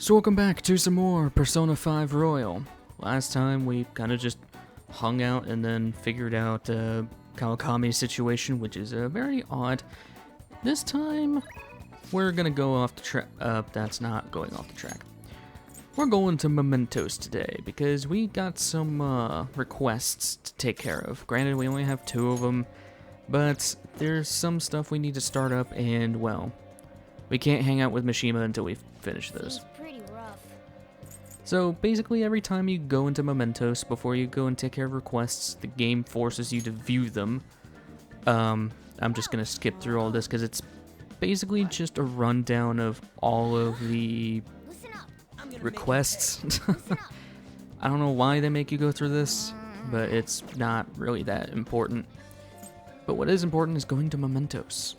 So welcome back to some more Persona 5 Royal. Last time we kind of just hung out and then figured out Kawakami's situation, which is very odd. This time we're gonna go off the track. That's not going off the track. We're going to Mementos today because we got some requests to take care of. Granted, we only have 2 of them, but there's some stuff we need to start up, and well, we can't hang out with Mishima until we finish those. Seems pretty rough. So basically every time you go into Mementos, before you go and take care of requests, the game forces you to view them. I'm just going to skip through all this because it's basically just a rundown of all of the requests. I don't know why they make you go through this, but it's not really that important. But what is important is going to Mementos.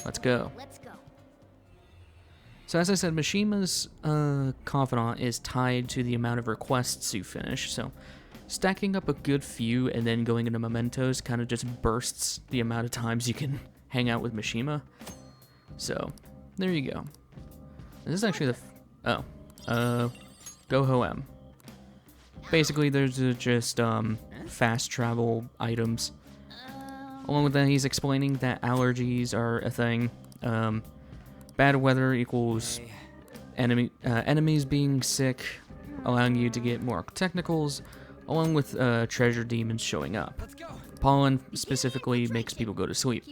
Let's go. So as I said, Mishima's confidant is tied to the amount of requests you finish, so stacking up a good few and then going into Mementos kind of just bursts the amount of times you can hang out with Mishima. So, there you go. This is actually the... Go Hoem. Basically, there's just fast travel items. Along with that, he's explaining that allergies are a thing. Bad weather equals enemies being sick, allowing you to get more technicals, along with treasure demons showing up. Pollen specifically makes people go to sleep.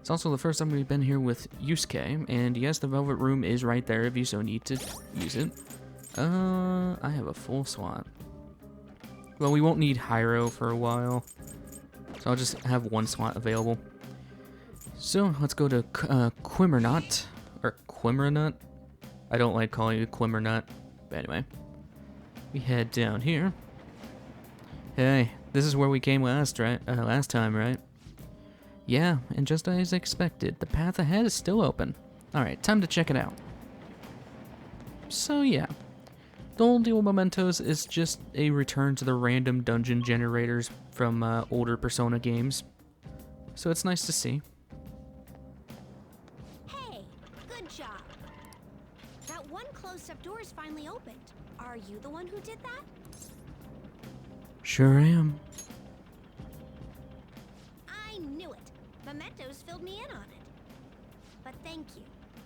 It's also the first time we've been here with Yusuke, and yes, the Velvet Room is right there if you so need to use it. I have a full slot. Well, we won't need Hyro for a while, so I'll just have 1 slot available. So, let's go to Quimmernot, or Quimmernot. I don't like calling it Quimmernot, but anyway. We head down here. Hey, this is where we came last time, right? Yeah, and just as expected, the path ahead is still open. Alright, time to check it out. So yeah, the whole deal with Mementos is just a return to the random dungeon generators from older Persona games. So it's nice to see. Closed-up door is finally opened. Are you the one who did that? Sure am. I knew it. Mementos filled me in on it. But thank you.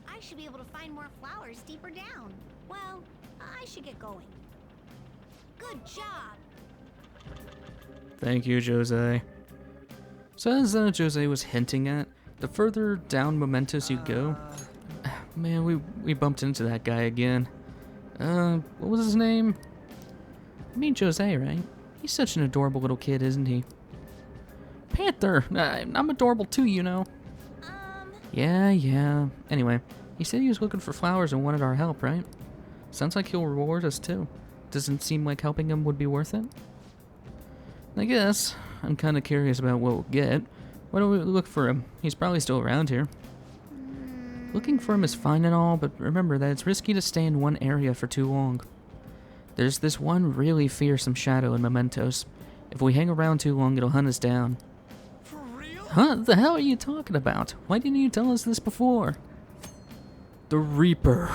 I should be able to find more flowers deeper down. Well, I should get going. Good job. Thank you, Jose. So as Jose was hinting at, the further down Mementos you go, man, we bumped into that guy again. What was his name? I mean Jose, right? He's such an adorable little kid, isn't he? Panther! I'm adorable too, you know. Yeah. Anyway, he said he was looking for flowers and wanted our help, right? Sounds like he'll reward us too. Doesn't seem like helping him would be worth it. I guess. I'm kind of curious about what we'll get. Why don't we look for him? He's probably still around here. Looking for him is fine and all, but remember that it's risky to stay in one area for too long. There's this one really fearsome shadow in Mementos. If we hang around too long, it'll hunt us down. For real? Huh? The hell are you talking about? Why didn't you tell us this before? The Reaper.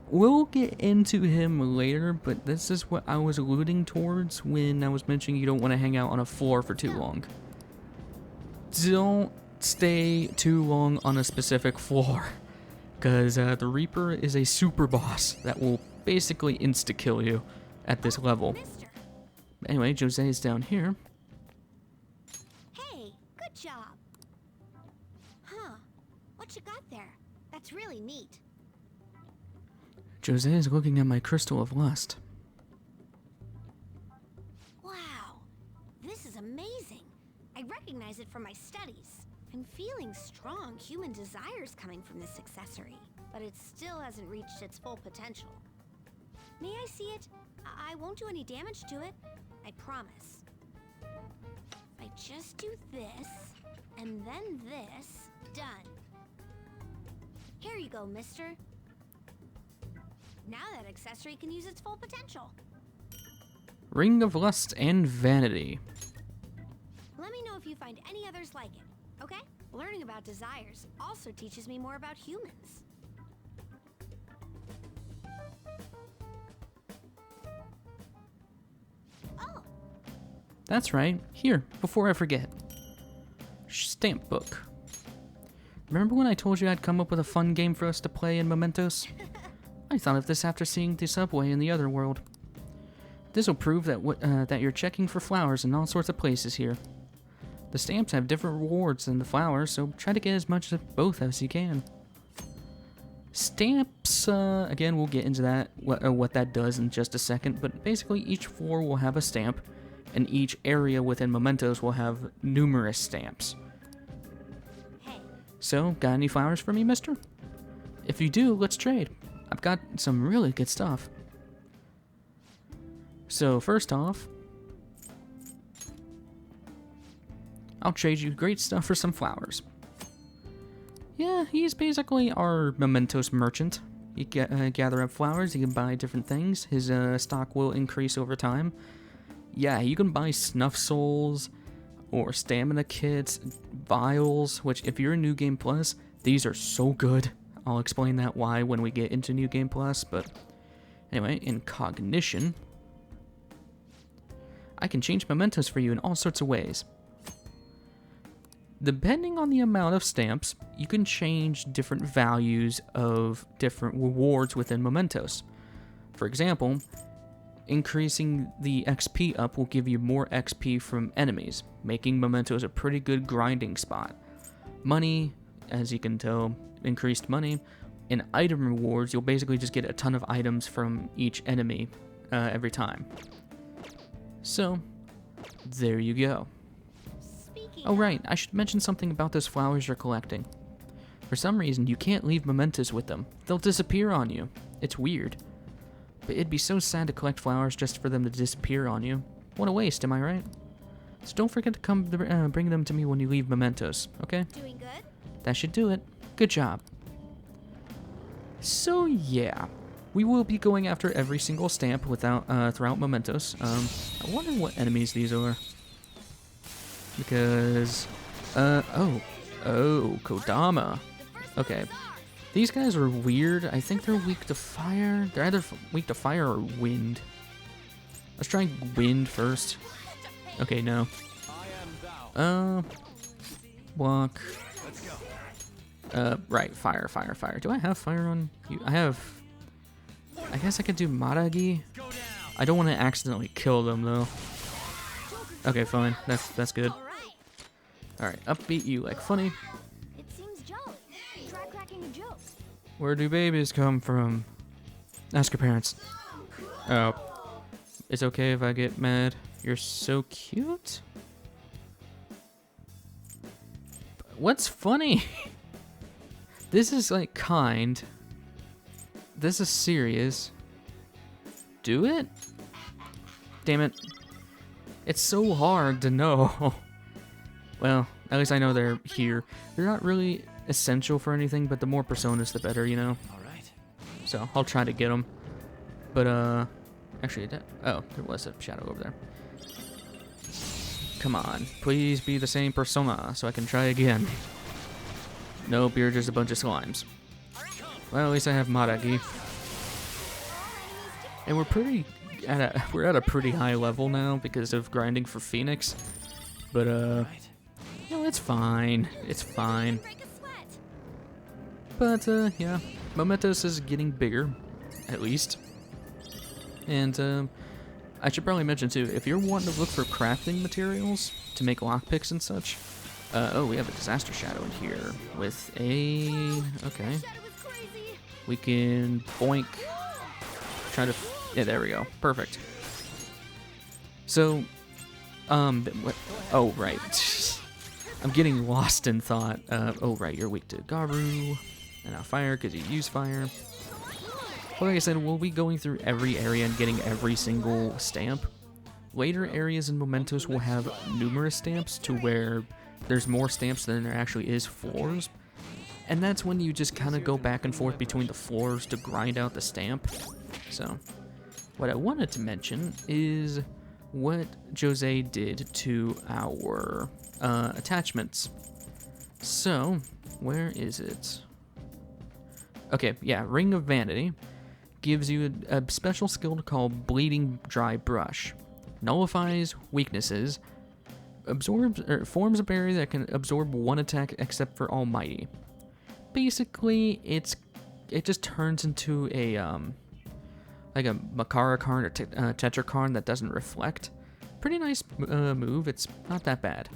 We'll get into him later, but this is what I was alluding towards when I was mentioning you don't want to hang out on a floor for too long. Don't stay too long on a specific floor, because the Reaper is a super boss that will basically insta-kill you at this level. Anyway, Jose is down here. Hey, good job. Huh, what you got there? That's really neat. Jose is looking at my crystal of lust. Wow, this is amazing. I recognize it from my studies. I'm feeling strong human desires coming from this accessory, but it still hasn't reached its full potential. May I see it? I won't do any damage to it. I promise. If I just do this, and then this, done. Here you go, mister. Now that accessory can use its full potential. Ring of Lust and Vanity. Let me know if you find any others like it, okay? Learning about desires also teaches me more about humans. That's right. Here, before I forget. Stamp book. Remember when I told you I'd come up with a fun game for us to play in Mementos? I thought of this after seeing the subway in the other world. This will prove that that you're checking for flowers in all sorts of places here. The stamps have different rewards than the flowers, so try to get as much of both as you can. Stamps, again, we'll get into that, what that does in just a second, but basically each floor will have a stamp, and each area within Mementos will have numerous stamps. So, got any flowers for me, mister? If you do, let's trade. I've got some really good stuff. So, first off, I'll trade you great stuff for some flowers. Yeah, he's basically our Mementos merchant. You gather up flowers, you can buy different things. His stock will increase over time. Yeah, you can buy snuff souls, or stamina kits, vials, which if you're in New Game Plus, these are so good. I'll explain that why when we get into New Game Plus, but anyway, in cognition, I can change mementos for you in all sorts of ways. Depending on the amount of stamps, you can change different values of different rewards within mementos. For example, increasing the XP up will give you more XP from enemies, making mementos a pretty good grinding spot. Money, as you can tell, increased money. In item rewards, you'll basically just get a ton of items from each enemy every time. So, there you go. Oh right, I should mention something about those flowers you're collecting. For some reason, you can't leave mementos with them. They'll disappear on you. It's weird. But it'd be so sad to collect flowers just for them to disappear on you. What a waste, am I right? So don't forget to come bring them to me when you leave mementos, okay? Doing good? That should do it. Good job. So yeah, we will be going after every single stamp throughout mementos. I wonder what enemies these are. Because, oh, Kodama. Okay. These guys are weird. I think they're weak to fire. They're either weak to fire or wind. Let's try wind first. Okay, no. Block. Right, fire. Do I have fire on you? I guess I could do Maragi. I don't want to accidentally kill them, though. Okay, fine. That's good. Alright, upbeat you like funny. It seems jolly. Try cracking a joke. Where do babies come from? Ask your parents. Oh. It's okay if I get mad. You're so cute. What's funny? This is like kind. This is serious. Do it? Damn it. It's so hard to know. Well, at least I know they're here. They're not really essential for anything, but the more personas, the better, you know? Alright. So, I'll try to get them. But, actually, oh, there was a shadow over there. Come on, please be the same persona, so I can try again. Nope, you're just a bunch of slimes. Well, at least I have Maragi. And we're at a pretty high level now because of grinding for Phoenix. But, no, it's fine. It's fine. But, yeah, Mementos is getting bigger, at least. And, I should probably mention, too, if you're wanting to look for crafting materials to make lockpicks and such, oh, we have a disaster shadow in here with a, okay. We can boink, try to, yeah, there we go, perfect. So, oh, right. I'm getting lost in thought. Oh, right, you're weak to Garu. And now fire, because you use fire. Well, like I said, we'll be going through every area and getting every single stamp. Later areas in Mementos will have numerous stamps to where there's more stamps than there actually is floors. And that's when you just kind of go back and forth between the floors to grind out the stamp. So, what I wanted to mention is what Jose did to our attachments. So, where is it? Okay, yeah, Ring of Vanity gives you a special skill called Bleeding Dry Brush. nullifies weaknesses, absorbs or forms a barrier that can absorb one attack except for Almighty. Basically, it just turns into a like a Makara card or Tetra card that doesn't reflect. Pretty nice move. It's not that bad.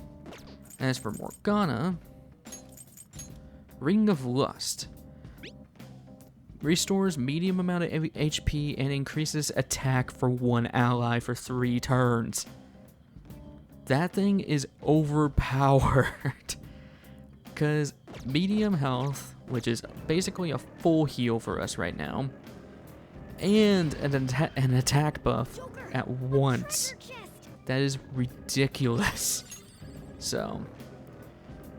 As for Morgana, Ring of Lust. Restores medium amount of HP and increases attack for one ally for 3 turns. That thing is overpowered. Because medium health, which is basically a full heal for us right now, and an attack buff at once. That is ridiculous. So,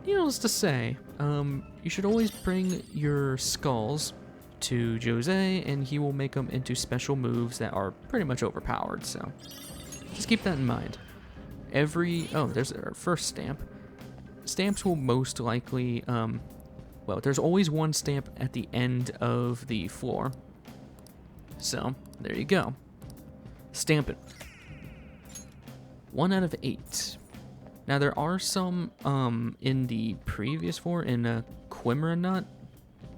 needless to say, you should always bring your skulls to Jose, and he will make them into special moves that are pretty much overpowered, so just keep that in mind. There's our first stamp. Stamps will most likely, well, there's always one stamp at the end of the floor. So, there you go. Stamp it. 1 out of 8. Now, there are some, in the previous floor in Quimeranut,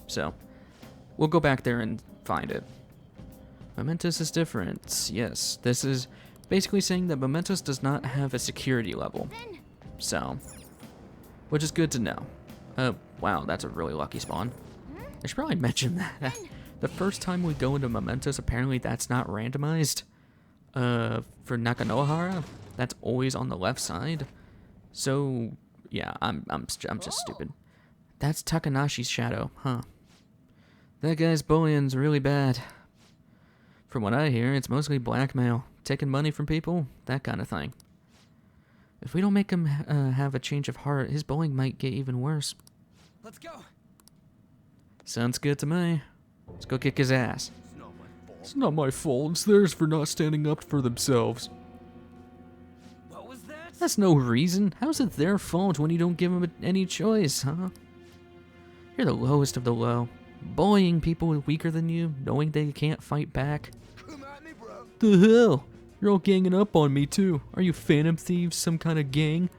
so we'll go back there and find it. Mementos is different. Yes, this is basically saying that Mementos does not have a security level. So, which is good to know. Wow, that's a really lucky spawn. I should probably mention that. The first time we go into Mementos, apparently that's not randomized. For Nakanohara, that's always on the left side. So, yeah, I'm just stupid. That's Takanashi's shadow, huh? That guy's bullying's really bad. From what I hear, it's mostly blackmail, taking money from people, that kind of thing. If we don't make him have a change of heart, his bullying might get even worse. Let's go. Sounds good to me. Let's go kick his ass. It's not my fault. It's theirs for not standing up for themselves. What was that? That's no reason. How's it their fault when you don't give them any choice, huh? You're the lowest of the low. Bullying people weaker than you, knowing they can't fight back. Come at me, bro. The hell? You're all ganging up on me too. Are you phantom thieves, some kind of gang?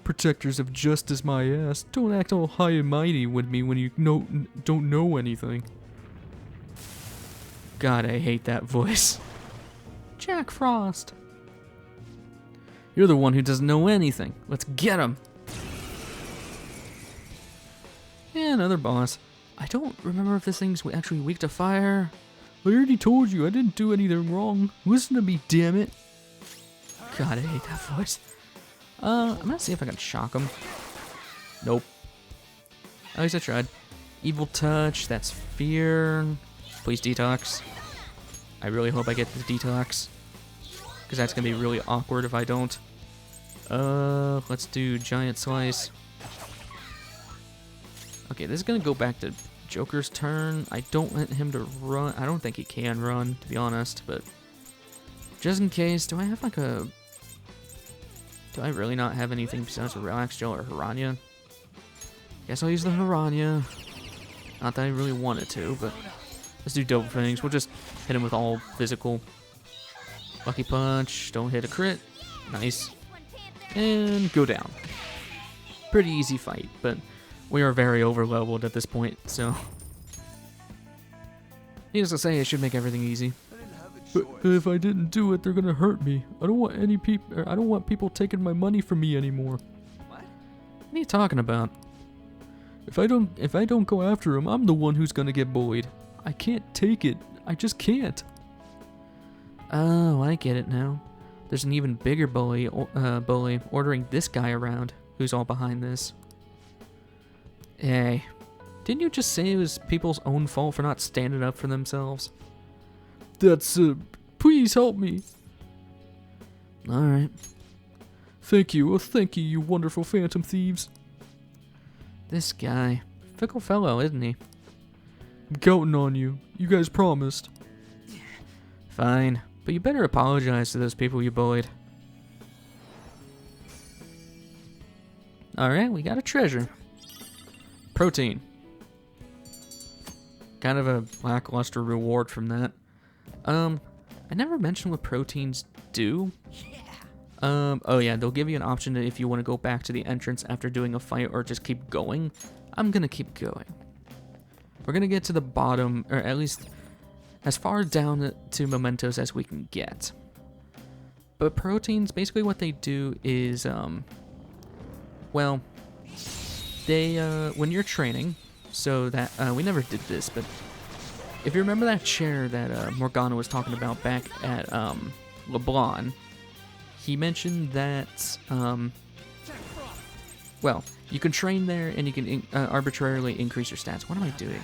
Protectors of justice, my ass. Don't act all high and mighty with me when you don't know anything. God, I hate that voice. Jack Frost. You're the one who doesn't know anything. Let's get him. Yeah, another boss. I don't remember if this thing's actually weak to fire. I already told you I didn't do anything wrong. Listen to me, damn it. God, I hate that voice. I'm gonna see if I can shock him. Nope. At least I tried. Evil Touch, that's fear. Please detox. I really hope I get the detox, because that's gonna be really awkward if I don't. Let's do Giant Slice. Okay, this is gonna go back to Joker's turn. I don't want him to run. I don't think he can run, to be honest, but just in case, do I have like a... Do I really not have anything besides a Relax Gel or Hiranya? Guess I'll use the Hiranya. Not that I really wanted to, but let's do double things. We'll just hit him with all physical. Lucky Punch, don't hit a crit. Nice. And go down. Pretty easy fight, but we are very over-leveled at this point, so... Needless to say, it should make everything easy. But if I didn't do it, they're gonna hurt me. I don't want people taking my money from me anymore. What? What are you talking about? If I don't go after him, I'm the one who's gonna get bullied. I can't take it. I just can't. Oh, I get it now. There's an even bigger bully ordering this guy around, who's all behind this. Hey, didn't you just say it was people's own fault for not standing up for themselves? That's, please help me. Alright. Thank you, you wonderful phantom thieves. This guy. Fickle fellow, isn't he? I'm counting on you. You guys promised. Fine, but you better apologize to those people you bullied. Alright, we got a treasure. Protein. Kind of a lackluster reward from that. I never mentioned what proteins do. Oh yeah, they'll give you an option if you want to go back to the entrance after doing a fight or just keep going. I'm gonna keep going. We're gonna get to the bottom, or at least as far down to Mementos as we can get. But proteins, basically what they do is, well, they, when you're training, so that, we never did this, but if you remember that chair that Morgana was talking about back at LeBlanc, he mentioned that, well, you can train there and you can arbitrarily increase your stats. What am I doing?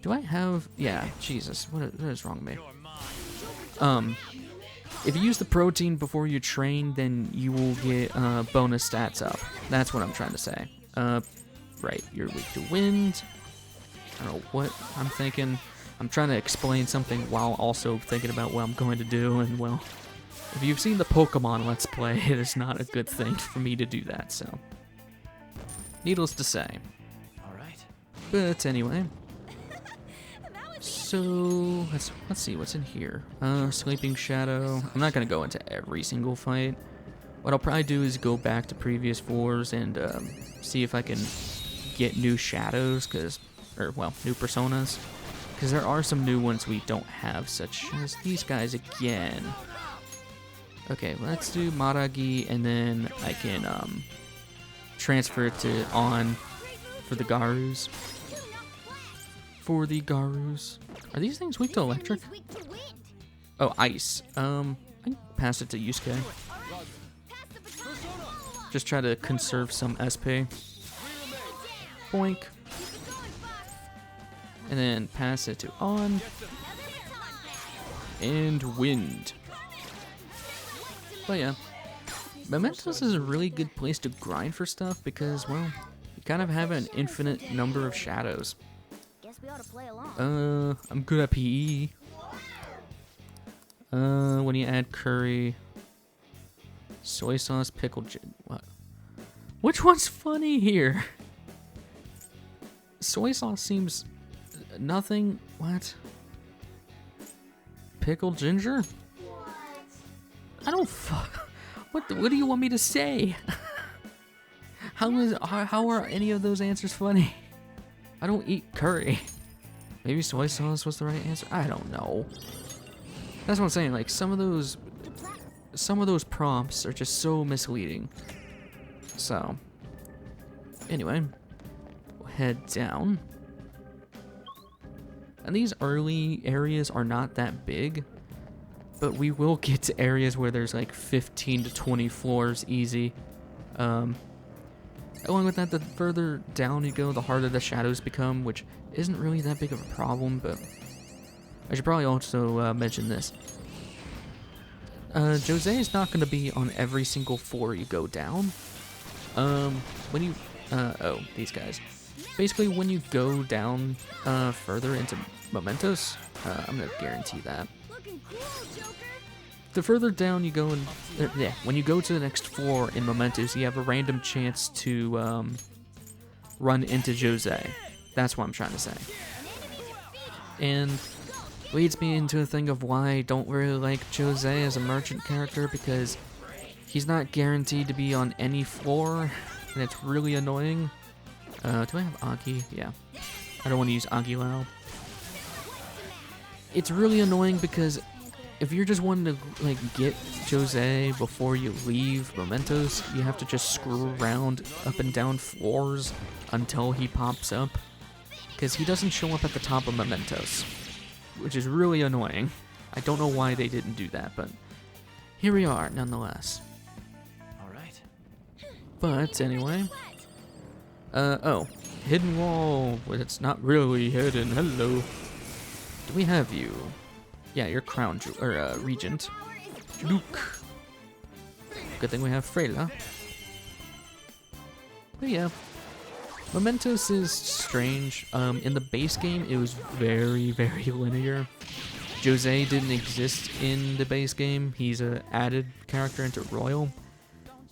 Do I have... Yeah, Jesus, what is wrong with me? If you use the protein before you train, then you will get bonus stats up. That's what I'm trying to say. Right, you're weak to wind. I don't know what I'm thinking. I'm trying to explain something while also thinking about what I'm going to do, and well, if you've seen the Pokemon Let's Play, it is not a good thing for me to do that, so. Needless to say. Alright. But anyway. So, let's see what's in here. Sleeping Shadow. I'm not going to go into every single fight. What I'll probably do is go back to previous floors and see if I can get new shadows, new personas. Because there are some new ones we don't have, such as these guys again. Okay, let's do Maragi, and then I can transfer it to on for the Garus. Are these things weak to electric? Oh, ice. I can pass it to Yusuke. Just try to conserve some SP. Boink. And then pass it to on. And wind. But yeah. Mementos is a really good place to grind for stuff because, well, you kind of have an infinite number of shadows. We ought to play along. I'm good at PE. When you add curry, soy sauce, what? Which one's funny here? Soy sauce seems nothing. What? Pickled ginger? I don't fuck. What do you want me to say? How are any of those answers funny? I don't eat curry. Maybe soy sauce was the right answer? I don't know. That's what I'm saying, like some of those prompts are just so misleading. So anyway, we'll head down. And these early areas are not that big, but we will get to areas where there's like 15 to 20 floors easy. Along with that, the further down you go, the harder the shadows become, which isn't really that big of a problem, but I should probably also mention this. Jose is not going to be on every single floor you go down. When you... these guys. Basically, when you go down further into Mementos, I'm going to guarantee that. The further down you go, when you go to the next floor in Mementos, you have a random chance to run into Jose. That's what I'm trying to say. And leads me into a thing of why I don't really like Jose as a merchant character, because he's not guaranteed to be on any floor, and it's really annoying. Do I have Aki? Yeah. I don't want to use Agilao. It's really annoying because if you're just wanting to like get Jose before you leave Mementos, you have to just screw around up and down floors until he pops up, because he doesn't show up at the top of Mementos, which is really annoying. I don't know why they didn't do that, but here we are nonetheless. Alright. But anyway, oh, hidden wall, but it's not really hidden. Hello. Do we have you? Yeah, you're crown regent. Luke. Good thing we have Freyla. But yeah, Mementos is strange. In the base game, it was very, very linear. Jose didn't exist in the base game. He's an added character into Royal.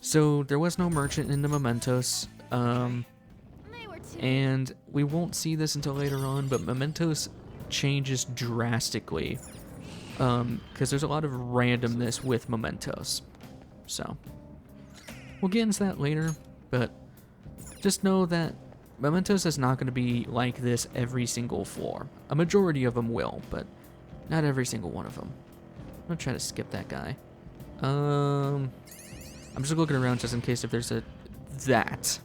So there was no merchant in the Mementos. And we won't see this until later on, but Mementos changes drastically because there's a lot of randomness with Mementos. So, we'll get into that later, but just know that Mementos is not going to be like this every single floor. A majority of them will, but not every single one of them. I'm going to try to skip that guy. I'm just looking around just in case if there's that.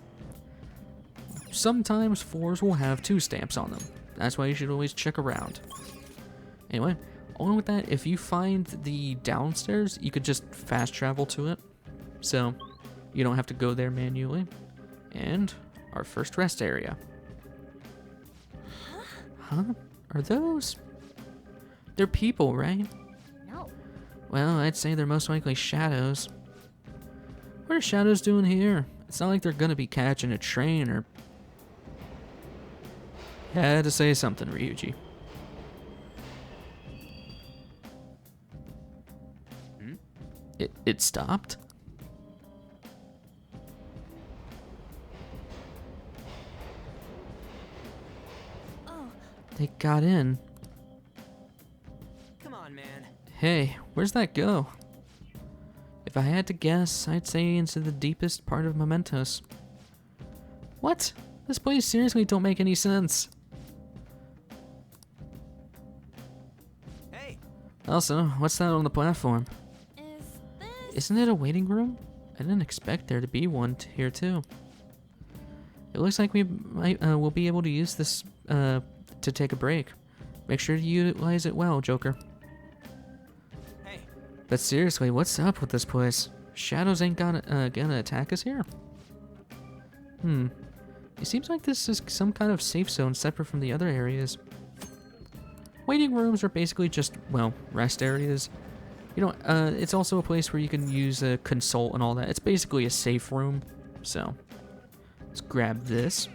Sometimes floors will have 2 stamps on them. That's why you should always check around. Anyway, along with that, if you find the downstairs, you could just fast travel to it. So, you don't have to go there manually. And our first rest area. Huh? Are those? They're people, right? No. Well, I'd say they're most likely shadows. What are shadows doing here? It's not like they're gonna be catching a train or... Had to say something, Ryuji. It stopped? Oh, They got in. Come on, man. Hey, where's that go? If I had to guess, I'd say into the deepest part of Mementos. What? This place seriously don't make any sense. Hey, Also, what's that on the platform? is this? Isn't it a waiting room? I didn't expect there to be one here too. It looks like we might will be able to use this to take a break. Make sure to utilize it well, Joker. hey. But seriously, what's up with this place? Shadows ain't gonna attack us here? It seems like this is some kind of safe zone separate from the other areas. Waiting rooms are basically just, well, rest areas. You know, it's also a place where you can use a consult and all that. It's basically a safe room. So, let's grab this.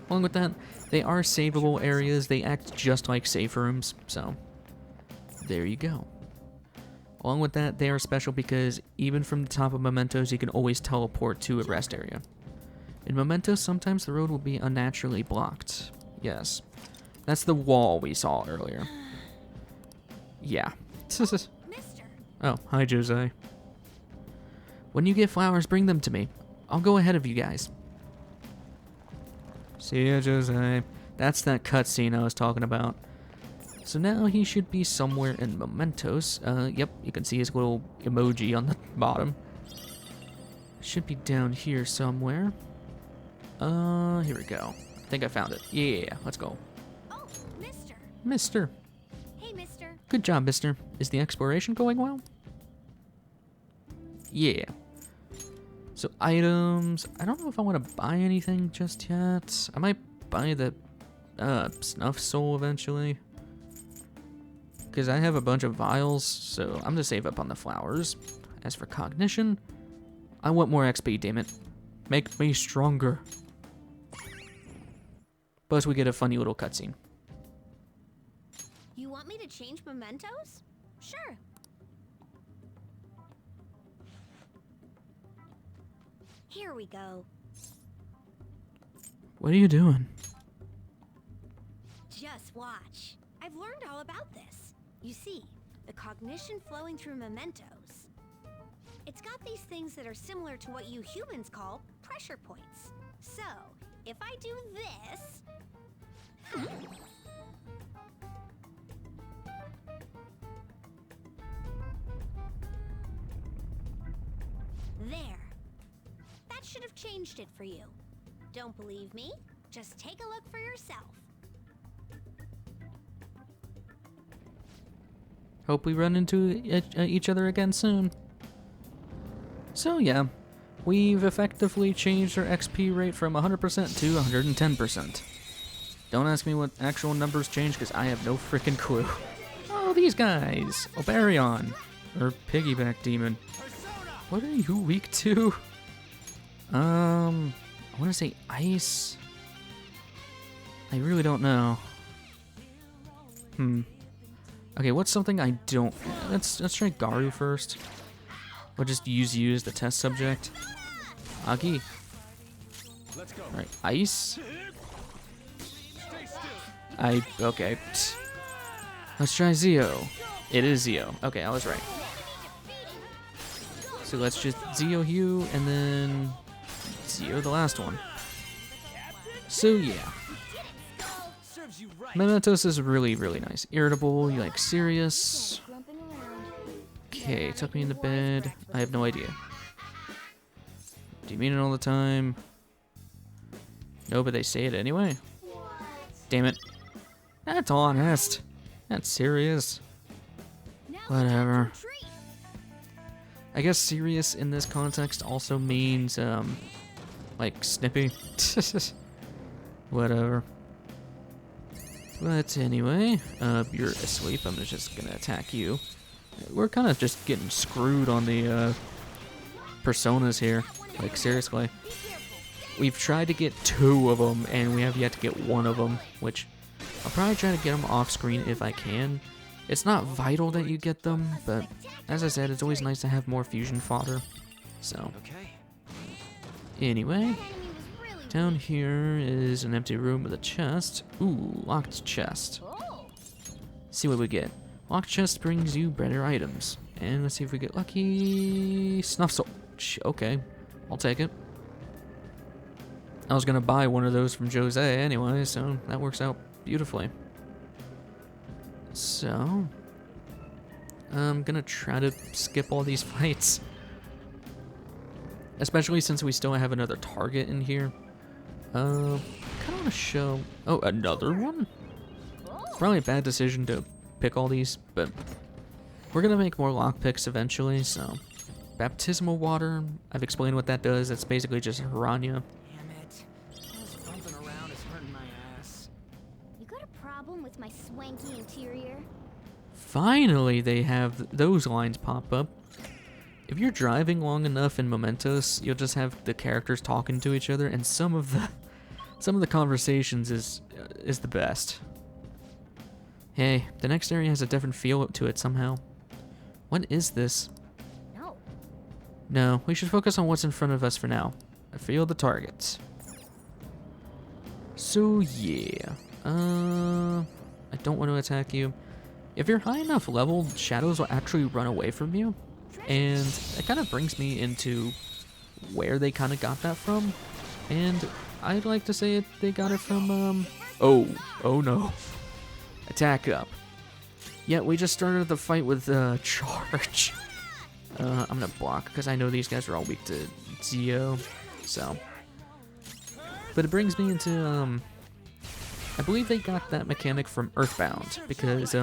Along with that, they are savable areas. They act just like safe rooms. So, there you go. Along with that, they are special because even from the top of Mementos, you can always teleport to a rest area. In Mementos, sometimes the road will be unnaturally blocked. Yes. That's the wall we saw earlier. Yeah. Mister. Oh, hi, Jose. When you get flowers, bring them to me. I'll go ahead of you guys. See ya, Jose. That's that cutscene I was talking about. So now he should be somewhere in Mementos. Yep, you can see his little emoji on the bottom. Should be down here somewhere. Here we go. I think I found it. Yeah, let's go. Oh, Mister. Mister. Hey, Mister. Good job, mister. Is the exploration going well? Yeah. So items. I don't know if I want to buy anything just yet. I might buy the snuff soul eventually. Because I have a bunch of vials, so I'm going to save up on the flowers. As for cognition, I want more XP, damn it. Make me stronger. Plus, we get a funny little cutscene. You want me to change mementos? Sure. Here we go. What are you doing? Just watch. I've learned all about this. You see, the cognition flowing through mementos. It's got these things that are similar to what you humans call pressure points. So, if I do this... There. That should have changed it for you. Don't believe me? Just take a look for yourself. Hope we run into each other again soon. So yeah, we've effectively changed our XP rate from 100% to 110%. Don't ask me what actual numbers changed because I have no freaking clue. Oh, these guys! Oberion! Or Piggyback Demon. What are you weak to? I want to say ice. I really don't know. Okay, what's something I don't... Let's try Garu first. We'll just use you as the test subject. Aki. Alright, ice. Okay. Let's try Zio. It is Zio. Okay, I was right. So let's just Zio Hugh and then Zio the last one. So yeah. Mementos is really, really nice. Irritable, you like serious. Okay, tuck me in the bed. I have no idea. Do you mean it all the time? No, but they say it anyway. Damn it. That's honest. That's serious. Whatever. I guess serious in this context also means, like snippy. Whatever. But anyway, you're asleep. I'm just gonna attack you. We're kind of just getting screwed on the, personas here. Like, seriously. We've tried to get 2 of them, and we have yet to get 1 of them, which I'll probably try to get them off screen if I can. It's not vital that you get them, but as I said, it's always nice to have more fusion fodder. So, anyway, down here is an empty room with a chest. Ooh, locked chest. See what we get. Locked chest brings you better items. And let's see if we get lucky. Snuff sword. Okay, I'll take it. I was gonna buy one of those from Jose anyway, so that works out beautifully. So, I'm gonna try to skip all these fights. Especially since we still have another target in here. Kinda wanna show... Oh, another one? Probably a bad decision to pick all these, but we're gonna make more lockpicks eventually, so... Baptismal water, I've explained what that does. It's basically just Hiranya. Damn it. This bumping around is hurting my ass. You got a problem with my swanky interior? Finally, they have those lines pop up. If you're driving long enough in Mementos, you'll just have the characters talking to each other, and some of the conversations is the best. Hey, the next area has a different feel to it somehow. What is this? No, we should focus on what's in front of us for now. I feel the targets. So yeah, I don't want to attack you. If you're high enough level, shadows will actually run away from you. And it kind of brings me into where they kind of got that from. And I'd like to say they got it from, oh no. Attack up. Yeah, we just started the fight with, charge. I'm gonna block, because I know these guys are all weak to Zio, so. But it brings me into, I believe they got that mechanic from Earthbound, because,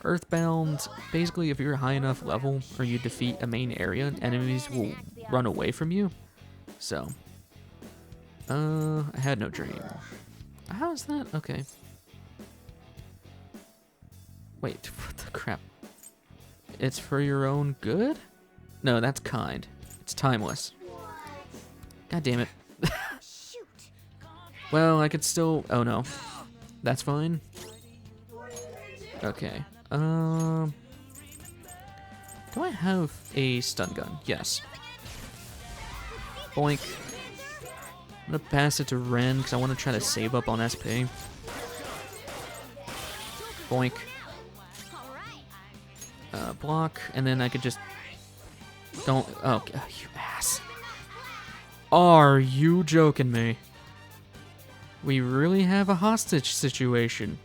Earthbound, basically if you're high enough level, or you defeat a main area, enemies will run away from you. So, I had no dream. How is that? Okay. Wait, what the crap? It's for your own good? No, that's kind. It's timeless. God damn it. Well, I could still... Oh, no. That's fine. Okay. Do I have a stun gun? Yes. Boink. I'm gonna pass it to Ren, because I want to try to save up on SP. Boink. Block, and then I could just... Don't... Oh, you ass. Are you joking me? We really have a hostage situation.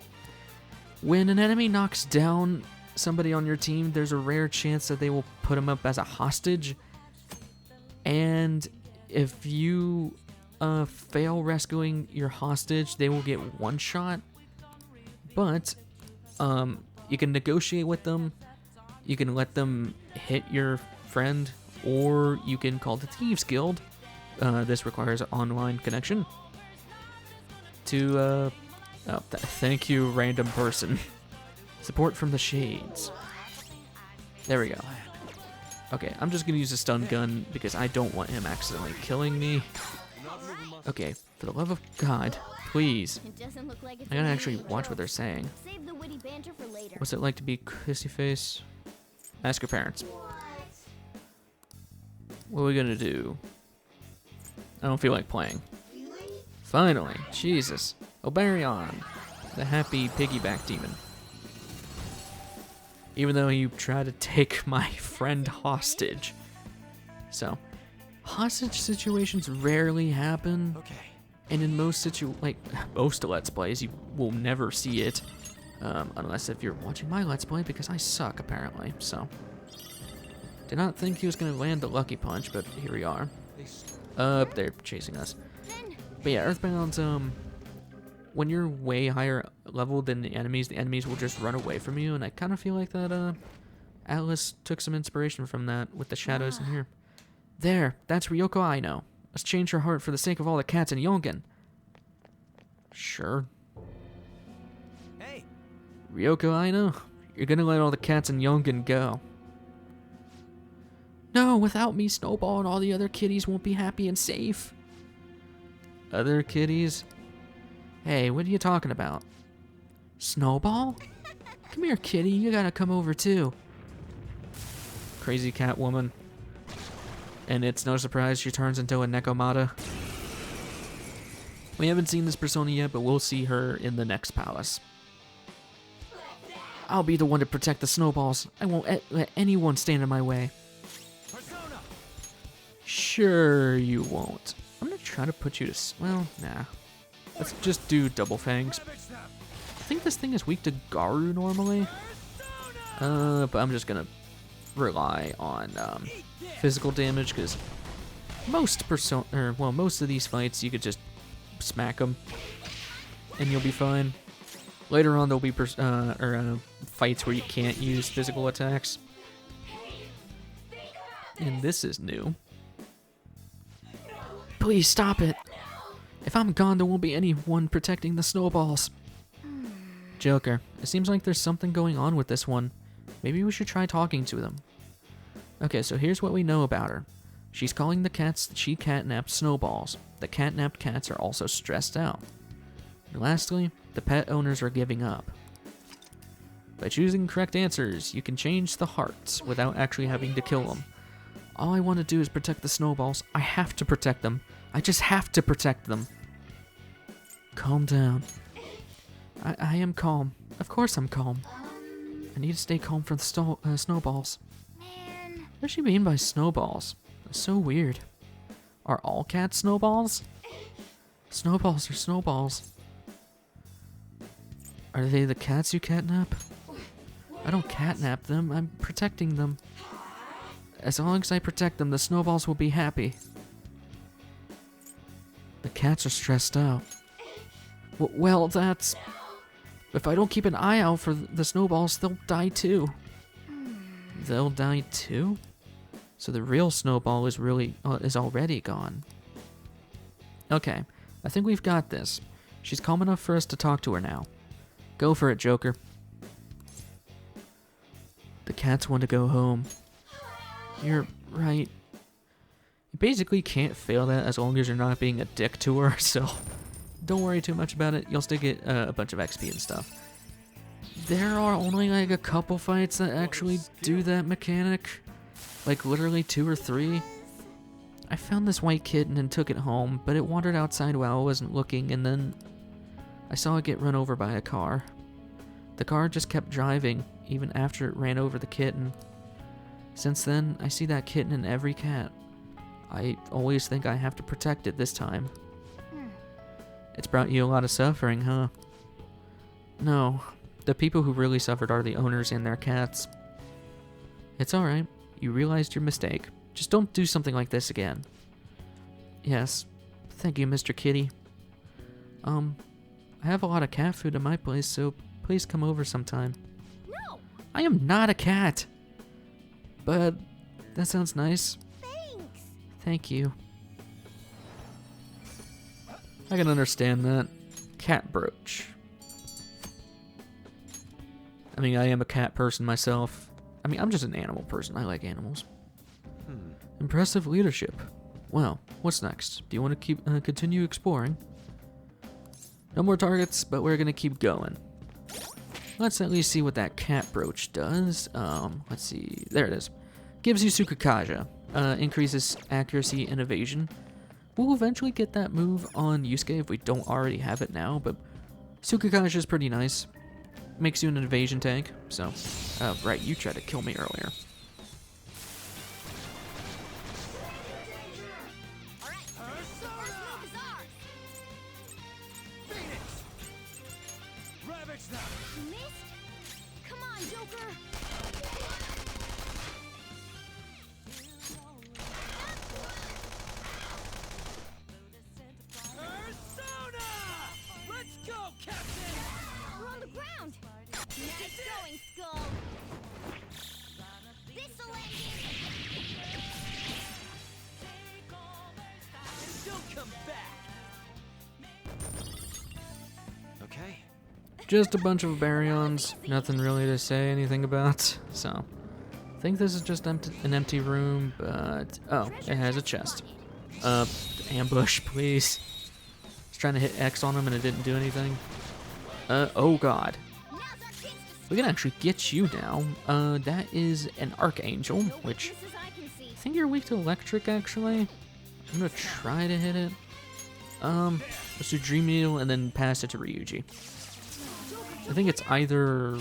When an enemy knocks down somebody on your team, there's a rare chance that they will put him up as a hostage. And if you fail rescuing your hostage, they will get one shot. But you can negotiate with them. You can let them hit your friend, or you can call the Thieves Guild. This requires an online connection. To, thank you, random person. Support from the Shades. There we go. Okay, I'm just gonna use a stun gun because I don't want him accidentally killing me. Okay, for the love of God, please. I gotta actually watch what they're saying. What's it like to be kissy face? Ask your parents. What are we gonna do? I don't feel like playing. Finally, Jesus. Oberion, the happy piggyback demon. even though you tried to take my friend hostage. So, hostage situations rarely happen. Okay. And in most most Let's Plays, you will never see it. Unless if you're watching my Let's Play, because I suck, apparently. So, did not think he was going to land the lucky punch, but here we are. They're chasing us. But yeah, Earthbound's, when you're way higher level than the enemies will just run away from you, and I kind of feel like that, Atlas took some inspiration from that with the shadows in here. There, that's Ryoko Aino. Let's change her heart for the sake of all the cats in Yongen. Sure. Hey. Ryoko Aino, you're gonna let all the cats in Yongen go. No, without me, Snowball and all the other kitties won't be happy and safe. Other kitties? Hey, what are you talking about? Snowball? Come here, kitty, you gotta come over too. Crazy cat woman. And it's no surprise she turns into a Nekomata. We haven't seen this persona yet, but we'll see her in the next palace. I'll be the one to protect the Snowballs. I won't let anyone stand in my way. Persona. Sure you won't. I'm gonna try to put you to... well, nah. Let's just do Double Fangs. I think this thing is weak to Garu normally. But I'm just gonna rely on physical damage, because most of these fights you could just smack them and you'll be fine. Later on there'll be fights where you can't use physical attacks, and this is new. Please stop it. If I'm gone, there won't be anyone protecting the Snowballs. Joker, it seems like there's something going on with this one. Maybe we should try talking to them. Okay, so here's what we know about her. She's calling the cats that she catnapped Snowballs. The catnapped cats are also stressed out. And lastly, the pet owners are giving up. By choosing correct answers, you can change the hearts without actually having to kill them. All I want to do is protect the Snowballs. I have to protect them. I just have to protect them. Calm down. I am calm. Of course I'm calm. I need to stay calm for the Snowballs. What does she mean by Snowballs? That's so weird. Are all cats Snowballs? Snowballs are Snowballs. Are they the cats you catnap? I don't catnap them, I'm protecting them. As long as I protect them, the Snowballs will be happy. The cats are stressed out. Well, that's... if I don't keep an eye out for the Snowballs, they'll die too. They'll die too? So the real Snowball is already gone. Okay, I think we've got this. She's calm enough for us to talk to her now. Go for it, Joker. The cats want to go home. You're right. You basically can't fail that as long as you're not being a dick to her, so don't worry too much about it. You'll still get a bunch of XP and stuff. There are only like a couple fights that actually do that mechanic. Like literally 2 or 3. I found this white kitten and took it home, but it wandered outside while I wasn't looking, and then I saw it get run over by a car. The car just kept driving, even after it ran over the kitten. Since then, I see that kitten in every cat. I always think I have to protect it this time. It's brought you a lot of suffering, huh? No. The people who really suffered are the owners and their cats. It's alright. You realized your mistake. Just don't do something like this again. Yes. Thank you, Mr. Kitty. I have a lot of cat food in my place, so please come over sometime. No! I am not a cat! But that sounds nice. Thanks! Thank you. I can understand that. Cat brooch. I mean, I am a cat person myself. I mean, I'm just an animal person. I like animals. Impressive leadership. Well, what's next? Do you want to continue exploring? No more targets, but we're gonna keep going. Let's at least see what that cat brooch does. Let's see. There it is. Gives you Tsukakaja. Increases accuracy and evasion. We'll eventually get that move on Yusuke if we don't already have it now, but Tsukakaja is pretty nice. makes you an invasion tank. So, right, you tried to kill me earlier. We're on the ground. Nice going, Skull. This'll end it. Don't come back. Okay. Just a bunch of baryons, nothing really to say anything about. So, I think this is just an empty room, but oh, it has a chest. Ambush, please. I was trying to hit X on him and it didn't do anything. Oh god. We can actually get you now. That is an Archangel, which I think you're weak to electric, actually. I'm gonna try to hit it. Let's do Dream Needle and then pass it to Ryuji. I think it's either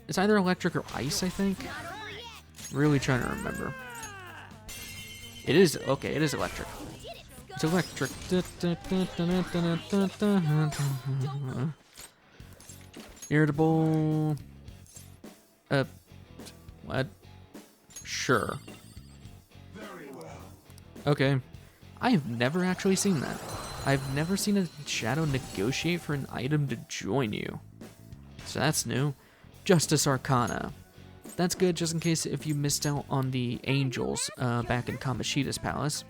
electric or ice, I think. Really trying to remember. It is, okay, it is electric. It's electric. Irritable. What? Sure. Okay. I have never actually seen that. I've never seen a shadow negotiate for an item to join you. So that's new. Justice Arcana. That's good just in case if you missed out on the angels back in Kamoshida's palace.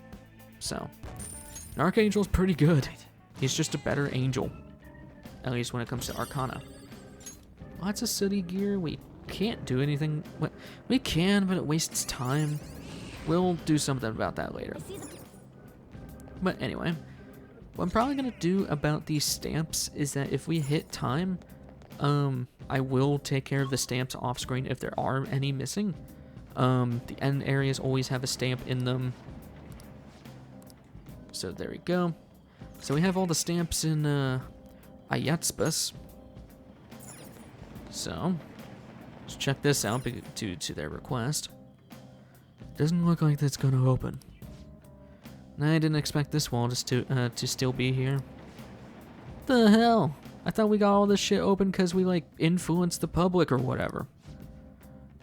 So, an Archangel's pretty good. He's just a better angel. At least when it comes to Arcana. Lots of sooty gear. We can't do anything. We can, but it wastes time. We'll do something about that later. But anyway, what I'm probably going to do about these stamps is that if we hit time, I will take care of the stamps off screen if there are any missing. The end areas always have a stamp in them. So there we go. So we have all the stamps in Ayatspas. So let's check this out due to their request. Doesn't look like that's gonna open. I didn't expect this wall to still be here. The hell? I thought we got all this shit open because we like influenced the public or whatever.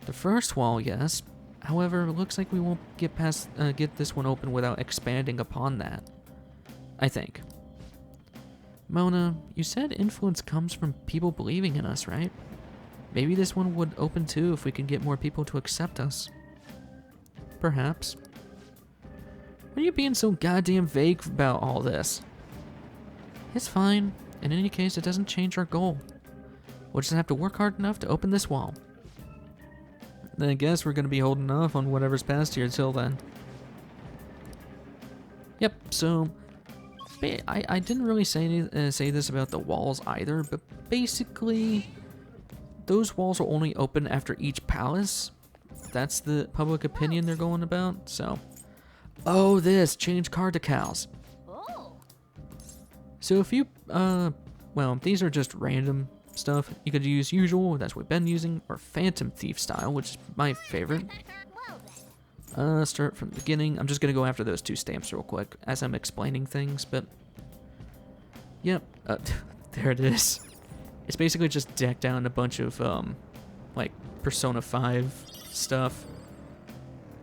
The first wall, yes. However, it looks like we won't get this one open without expanding upon that. I think. Mona, you said influence comes from people believing in us, right? Maybe this one would open too if we can get more people to accept us. Perhaps. Why are you being so goddamn vague about all this? It's fine. In any case, it doesn't change our goal. We'll just have to work hard enough to open this wall. Then I guess we're going to be holding off on whatever's past here until then. Yep, so I didn't really say this about the walls either, but basically those walls will only open after each palace. That's the public opinion they're going about, so. Oh, change card decals. So if you, well, these are just random stuff. You could use usual, that's what we've been using, or Phantom Thief style, which is my favorite. Start from the beginning. I'm just gonna go after those two stamps real quick as I'm explaining things, but yep, there it is. It's basically just decked out in a bunch of, like, Persona 5 stuff.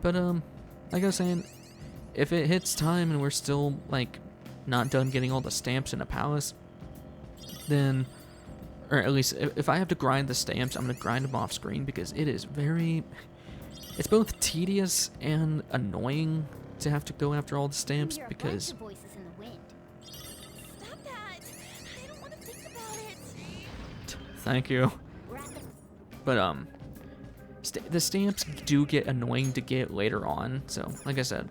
But, like I was saying, if it hits time and we're still, like, not done getting all the stamps in a palace, then, or at least if I have to grind the stamps, I'm gonna grind them off screen because it is it's both tedious and annoying to have to go after all the stamps because. Stop that! I don't want to think about it. Thank you. But the stamps do get annoying to get later on. So, like I said,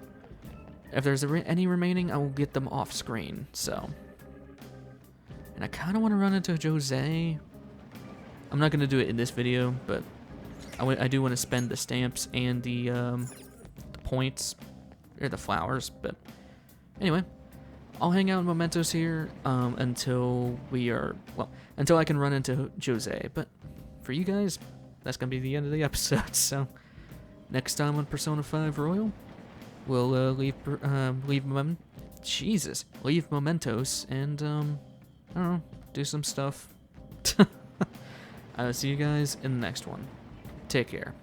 if there's any remaining, I will get them off screen. So, and I kind of want to run into Jose. I'm not gonna do it in this video, but I do want to spend the stamps and the points or the flowers. But anyway, I'll hang out in Mementos here until until I can run into Jose. But for you guys, that's gonna be the end of the episode. So next time on Persona 5 Royal, we'll leave Mementos and I don't know, do some stuff. I'll see you guys in the next one. Take care.